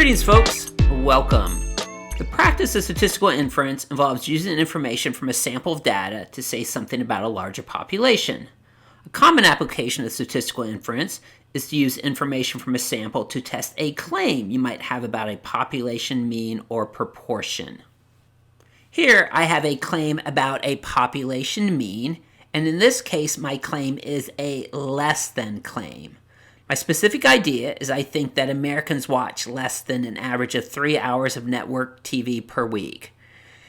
Greetings, folks. Welcome. The practice of statistical inference involves using information from a sample of data to say something about a larger population. A common application of statistical inference is to use information from a sample to test a claim you might have about a population mean or proportion. Here, I have a claim about a population mean, and in this case, my claim is a less than claim. My specific idea is I think that Americans watch less than an average of 3 hours of network TV per week.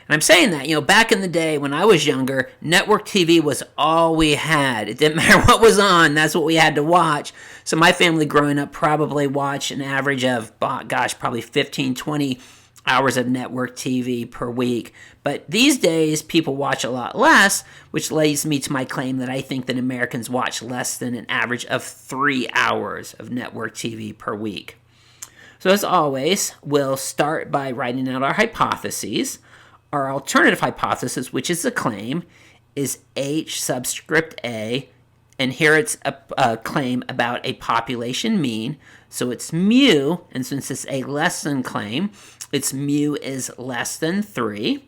And I'm saying that, back in the day when I was younger, network TV was all we had. It didn't matter what was on, that's what we had to watch. So my family growing up probably watched an average of, probably 15, 20 hours of network TV per week. But these days, people watch a lot less, which leads me to my claim that I think that Americans watch less than an average of 3 hours of network TV per week. So as always, we'll start by writing out our hypotheses. Our alternative hypothesis, which is the claim, is H subscript A, and here it's a claim about a population mean, so it's mu, and since it's a less than claim, its mu is less than 3.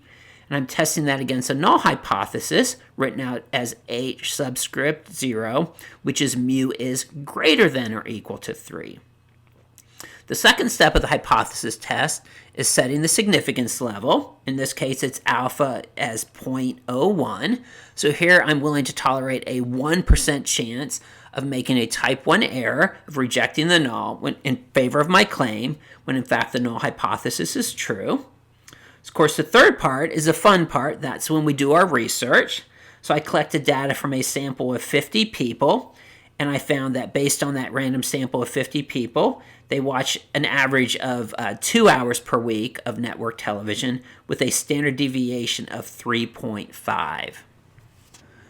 And I'm testing that against a null hypothesis, written out as H subscript 0, which is mu is greater than or equal to 3. The second step of the hypothesis test is setting the significance level. In this case, it's alpha as 0.01. So here I'm willing to tolerate a 1% chance of making a type 1 error of rejecting the null in favor of my claim, when in fact the null hypothesis is true. Of course, the third part is the fun part. That's when we do our research. So I collected data from a sample of 50 people, and I found that based on that random sample of 50 people, they watch an average of 2 hours per week of network television with a standard deviation of 3.5.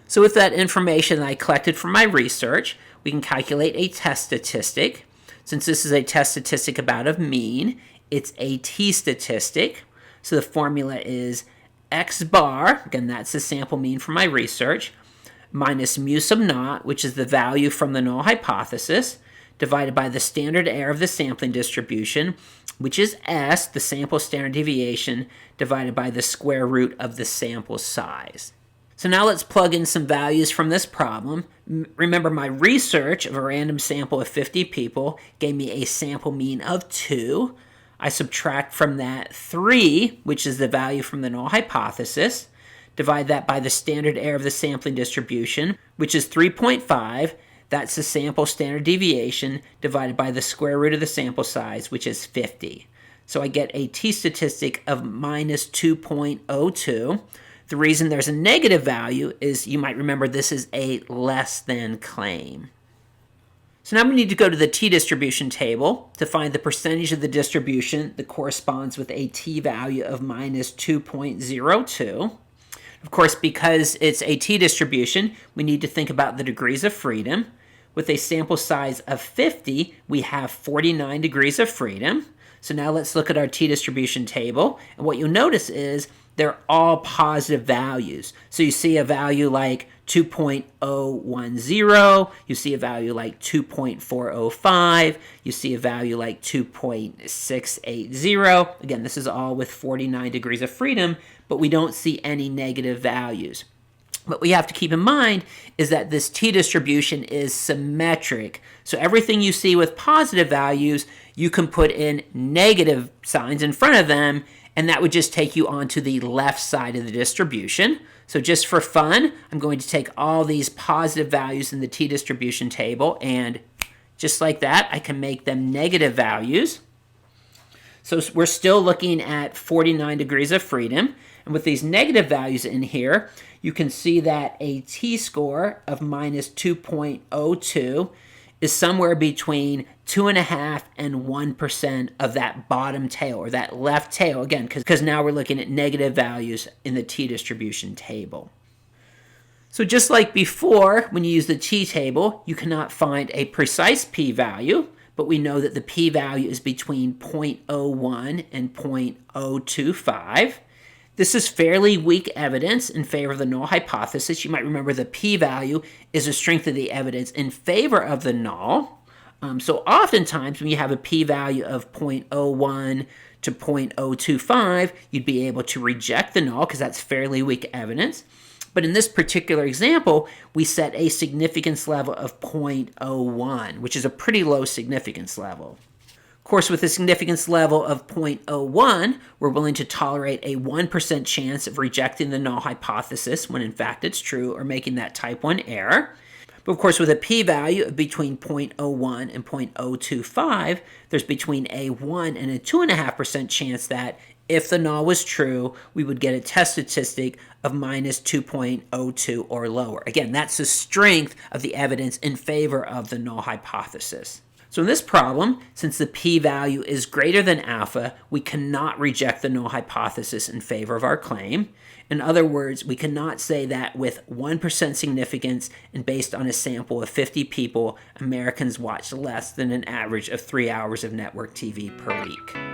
So with that information that I collected from my research, we can calculate a test statistic. Since this is a test statistic about a mean, it's a t-statistic. So the formula is x bar, again that's the sample mean from my research, minus mu sub naught, which is the value from the null hypothesis, divided by the standard error of the sampling distribution, which is S, the sample standard deviation, divided by the square root of the sample size. So now let's plug in some values from this problem. Remember, my research of a random sample of 50 people gave me a sample mean of 2. I subtract from that 3, which is the value from the null hypothesis, divide that by the standard error of the sampling distribution, which is 3.5. That's the sample standard deviation divided by the square root of the sample size, which is 50. So I get a t-statistic of minus 2.02. The reason there's a negative value is, you might remember, this is a less than claim. So now we need to go to the t-distribution table to find the percentage of the distribution that corresponds with a t-value of minus 2.02. Of course, because it's a t-distribution, we need to think about the degrees of freedom. With a sample size of 50, we have 49 degrees of freedom. So now let's look at our t-distribution table. And what you'll notice is they're all positive values. So you see a value like 2.010, you see a value like 2.405, you see a value like 2.680. Again, this is all with 49 degrees of freedom, but we don't see any negative values. What we have to keep in mind is that this t-distribution is symmetric. So everything you see with positive values, you can put in negative signs in front of them, and that would just take you onto the left side of the distribution. So just for fun, I'm going to take all these positive values in the t-distribution table, and just like that, I can make them negative values. So we're still looking at 49 degrees of freedom. And with these negative values in here, you can see that a t-score of minus 2.02 is somewhere between 2.5% and 1% of that bottom tail, or that left tail, again, because now we're looking at negative values in the t-distribution table. So just like before, when you use the t-table, you cannot find a precise p-value, but we know that the p-value is between 0.01 and 0.025. This is fairly weak evidence in favor of the null hypothesis. You might remember the p-value is the strength of the evidence in favor of the null. So oftentimes when you have a p-value of 0.01 to 0.025, you'd be able to reject the null because that's fairly weak evidence. But in this particular example, we set a significance level of 0.01, which is a pretty low significance level. Of course, with a significance level of 0.01, we're willing to tolerate a 1% chance of rejecting the null hypothesis when in fact it's true, or making that type 1 error. But of course, with a p-value of between 0.01 and 0.025, there's between a 1 and a 2.5% chance that if the null was true, we would get a test statistic of minus 2.02 or lower. Again, that's the strength of the evidence in favor of the null hypothesis. So in this problem, since the p-value is greater than alpha, we cannot reject the null hypothesis in favor of our claim. In other words, we cannot say that with 1% significance and based on a sample of 50 people, Americans watch less than an average of 3 hours of network TV per week.